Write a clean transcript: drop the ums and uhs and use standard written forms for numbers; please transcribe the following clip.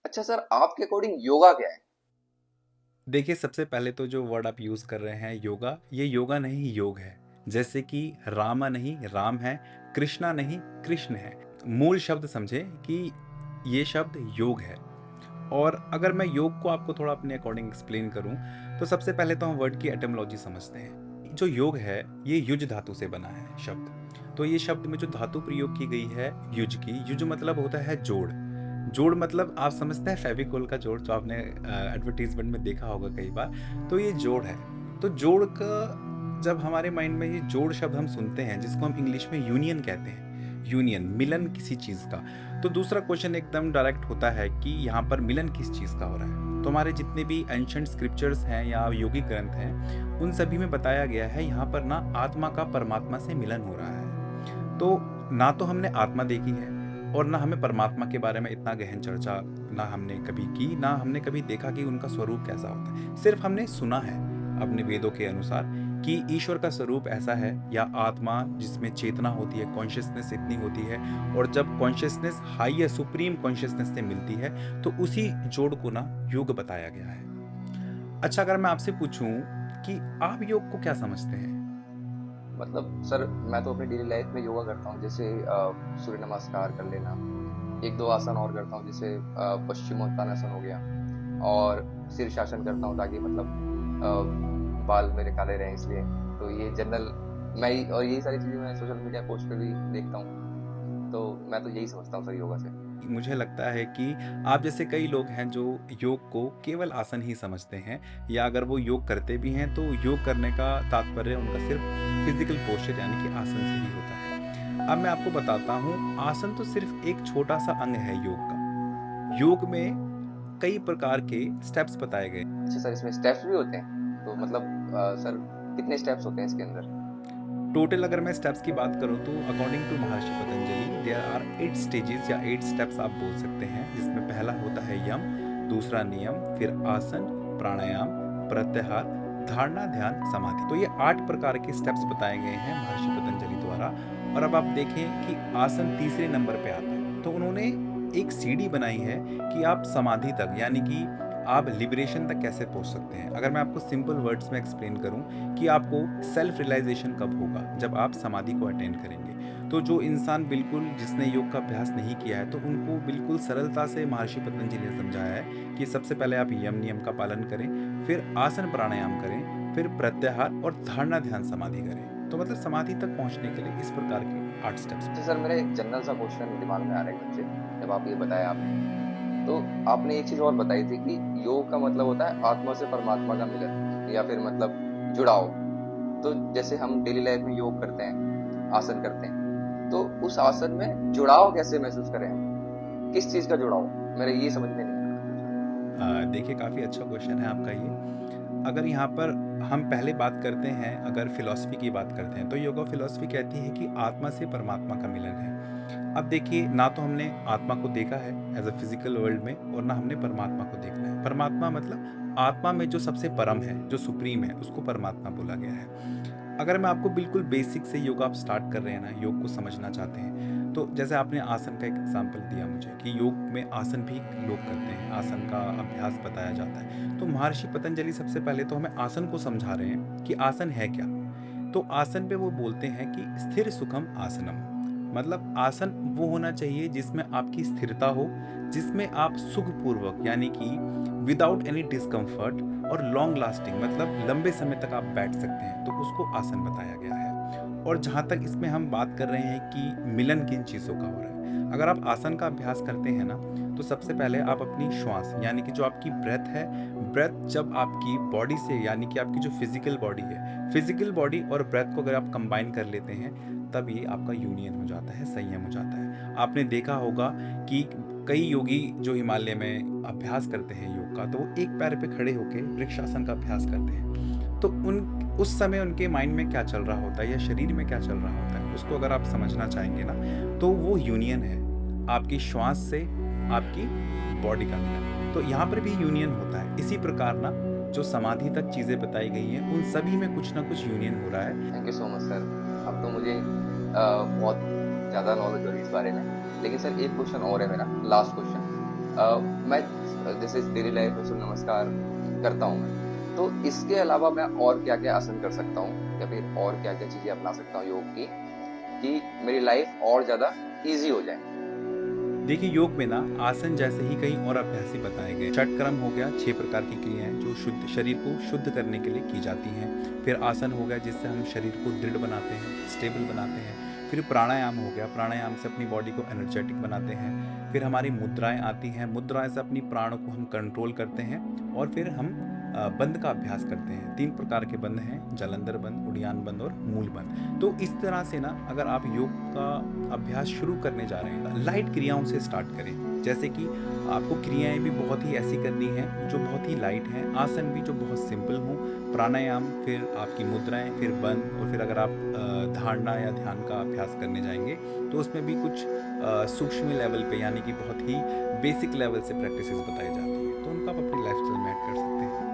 अच्छा सर, आपके अकॉर्डिंग योगा क्या है? देखिए, सबसे पहले तो जो वर्ड आप यूज़ कर रहे हैं योगा, ये योगा नहीं योग है। जैसे कि रामा नहीं राम है, कृष्णा नहीं कृष्ण है। मूल शब्द समझें कि ये शब्द योग है। और अगर मैं योग को आपको थोड़ा अपने अकॉर्डिंग एक्सप्लेन करूँ, तो सबसे पहले तो हम वर्ड की एटिमोलॉजी समझते हैं। जो योग है, ये युज धातु से बना है शब्द। तो ये शब्द में जो धातु प्रयोग की गई है युज की, युज मतलब होता है जोड़। जोड़ मतलब आप समझते हैं फेविकोल का जोड़, जो आपने एडवर्टीजमेंट में देखा होगा कई बार। तो ये जोड़ है। तो जोड़ का जब हमारे माइंड में ये जोड़ शब्द हम सुनते हैं, जिसको हम इंग्लिश में यूनियन कहते हैं, यूनियन मिलन किसी चीज़ का, तो दूसरा क्वेश्चन एकदम डायरेक्ट होता है कि यहाँ पर मिलन किस चीज़ का हो रहा है। तो हमारे जितने भी एंशंट स्क्रिप्चर्स हैं या योगिक ग्रंथ हैं, उन सभी में बताया गया है यहाँ पर ना आत्मा का परमात्मा से मिलन हो रहा है। तो ना तो हमने आत्मा देखी है, और ना हमें परमात्मा के बारे में इतना गहन चर्चा ना हमने कभी की, ना हमने कभी देखा कि उनका स्वरूप कैसा होता है। सिर्फ हमने सुना है अपने वेदों के अनुसार कि ईश्वर का स्वरूप ऐसा है, या आत्मा जिसमें चेतना होती है, कॉन्शियसनेस इतनी होती है, और जब कॉन्शियसनेस हाई या सुप्रीम कॉन्शियसनेस से मिलती है, तो उसी जोड़ को ना योग बताया गया है। अच्छा, अगर मैं आपसे पूछूं कि आप योग को क्या समझते हैं? मतलब सर, मैं तो अपनी डेली लाइफ में योगा करता हूँ, जैसे सूर्य नमस्कार कर लेना, एक दो आसन और करता हूँ, जैसे पश्चिमोत्तानासन हो गया, और शीर्षासन करता हूँ ताकि मतलब बाल मेरे काले रहें इसलिए। तो ये जनरल मैं और यही सारी चीज़ें मैं सोशल मीडिया पोस्ट पे भी देखता हूँ। तो मैं तो यही समझता हूँ सर योगा से। मुझे लगता है कि आप जैसे कई लोग हैं जो योग को केवल आसन ही समझते हैं, या अगर वो योग करते भी हैं तो योग करने का तात्पर्य उनका सिर्फ फिजिकल पोस्चर यानी कि आसन से ही होता है। अब मैं आपको बताता हूँ, आसन तो सिर्फ एक छोटा सा अंग है योग का। योग में कई प्रकार के स्टेप्स बताए गए। अच्छा सर, इसमें स्टेप्स भी होते हैं? तो मतलब सर, कितने स्टेप्स होते हैं इसके अंदर? टोटल अगर मैं स्टेप्स की बात करूँ तो according to Maharshi Patanjali there are 8 stages या 8 स्टेप्स आप बोल सकते हैं, जिसमें पहला होता है यम, दूसरा नियम, फिर आसन, प्राणायाम, प्रत्याहार, धारणा, ध्यान, समाधि। तो ये 8 प्रकार के स्टेप्स बताए गए हैं महर्षि पतंजलि द्वारा। और अब आप देखें कि आसन तीसरे नंबर पे आता है, तो उन्होंने एक सीढ़ी बनाई है कि आप समाधि तक यानी कि आप लिबरेशन तक कैसे पहुंच सकते हैं। अगर मैं आपको सिंपल वर्ड्स में एक्सप्लेन करूं कि आपको सेल्फ रियलाइजेशन कब होगा, जब आप समाधि को अटेंड करेंगे। तो जो इंसान बिल्कुल जिसने योग का अभ्यास नहीं किया है, तो उनको बिल्कुल सरलता से महर्षि पतंजलि ने समझाया है कि सबसे पहले आप यम नियम का पालन करें, फिर आसन प्राणायाम करें, फिर प्रत्याहार और धारणा ध्यान समाधि करें। तो मतलब समाधि तक पहुंचने के लिए इस प्रकार के 8 स्टेप्स। अच्छा सर, मेरा एक जनरल सा क्वेश्चन दिमाग में आ रहा है एकदम से, जब आप ये बताया आपने, तो आपने एक चीज़ और बताई थी कि योग का मतलब होता है आत्मा से परमात्मा का मिलन, या फिर मतलब जुड़ाव। तो जैसे हम डेली लाइफ में योग करते हैं, आसन करते हैं, तो उस आसन में जुड़ाव कैसे महसूस करें हम? किस चीज़ का जुड़ाव? मेरा ये समझ में नहीं आ रहा कुछ। देखिए, काफ़ी अच्छा क्वेश्चन है आपका ये। अगर यहाँ पर हम पहले बात करते हैं, अगर फिलॉसफी की बात करते हैं, तो योगा फिलॉसफी कहती है कि आत्मा से परमात्मा का मिलन है। अब देखिए, ना तो हमने आत्मा को देखा है एज अ फिजिकल वर्ल्ड में, और ना हमने परमात्मा को देखना है। परमात्मा मतलब आत्मा में जो सबसे परम है, जो सुप्रीम है, उसको परमात्मा बोला गया है। अगर मैं आपको बिल्कुल बेसिक से योग आप स्टार्ट कर रहे हैं ना, योग को समझना चाहते हैं, तो जैसे आपने आसन का एक एग्जाम्पल दिया मुझे कि योग में आसन भी लोग करते हैं, आसन का अभ्यास बताया जाता है। तो महर्षि पतंजलि सबसे पहले तो हमें आसन को समझा रहे हैं कि आसन है क्या। तो आसन पे वो बोलते हैं कि स्थिर सुखम आसनम, मतलब आसन वो होना चाहिए जिसमें आपकी स्थिरता हो, जिसमें आप सुखपूर्वक यानी कि विदाउट एनी डिस्कम्फर्ट और लॉन्ग लास्टिंग, मतलब लंबे समय तक आप बैठ सकते हैं, तो उसको आसन बताया गया है। और जहाँ तक इसमें हम बात कर रहे हैं कि मिलन किन चीज़ों का हो रहा है, अगर आप आसन का अभ्यास करते हैं ना, तो सबसे पहले आप अपनी श्वास यानी कि जो आपकी ब्रेथ है, ब्रेथ जब आपकी बॉडी से यानी कि आपकी जो फिजिकल बॉडी है, फिजिकल बॉडी और ब्रेथ को अगर आप कंबाइन कर लेते हैं, तब ये आपका यूनियन हो जाता है, संयम हो जाता है। आपने देखा होगा कि कई योगी जो हिमालय में अभ्यास करते हैं योग का, तो वो एक पैर पे खड़े होकर वृक्षासन का अभ्यास करते हैं। तो उन उस समय उनके माइंड में क्या चल रहा होता है या शरीर में क्या चल रहा होता है, उसको अगर आप समझना चाहेंगे ना, तो वो यूनियन है आपकी श्वास से आपकी बॉडी का मिलन। तो यहाँ पर भी यूनियन होता है। इसी प्रकार ना, जो समाधि तक चीज़ें बताई गई हैं, उन सभी में कुछ ना कुछ यूनियन हो रहा है। Thank you so much sir. अब तो मुझे बहुत ज़्यादा नॉलेज हो रही है इस बारे में। लेकिन सर, एक क्वेश्चन और है मेरा, लास्ट क्वेश्चन। मैं जैसे डेली लाइफ में सूर्य नमस्कार करता हूँ मैं, तो इसके अलावा मैं और क्या-क्या आसन कर सकता हूँ या फिर और क्या-क्या चीज़ें अपना सकता हूँ योग की, कि मेरी लाइफ और ज़्यादा ईज़ी हो जाए? देखिए, योग में ना आसन जैसे ही कई और अभ्यास भी बताए गए। षटक्रम हो गया, 6 प्रकार की क्रियाएँ जो शुद्ध शरीर को शुद्ध करने के लिए की जाती हैं। फिर आसन हो गया जिससे हम शरीर को दृढ़ बनाते हैं, स्टेबल बनाते हैं। फिर प्राणायाम हो गया, प्राणायाम से अपनी बॉडी को एनर्जेटिक बनाते हैं। फिर हमारी मुद्राएँ आती हैं, मुद्राएँ से अपनी प्राणों को हम कंट्रोल करते हैं। और फिर हम बंद का अभ्यास करते हैं। 3 प्रकार के बंद हैं, जालंधर बंद, उड़ियान बंद और मूल बंद। तो इस तरह से ना अगर आप योग का अभ्यास शुरू करने जा रहे हैं, लाइट क्रियाओं से स्टार्ट करें। जैसे कि आपको क्रियाएँ भी बहुत ही ऐसी करनी हैं जो बहुत ही लाइट हैं, आसन भी जो बहुत सिंपल हों, प्राणायाम, फिर आपकी मुद्राएँ, फिर बंद, और फिर अगर आप धारणा या ध्यान का अभ्यास करने जाएँगे, तो उसमें भी कुछ सूक्ष्म लेवल पे, यानी कि बहुत ही बेसिक लेवल से प्रैक्टिसेस बताई जाती हैं। तो उनको आप अपनी लाइफ़स्टाइल में ऐड कर सकते हैं।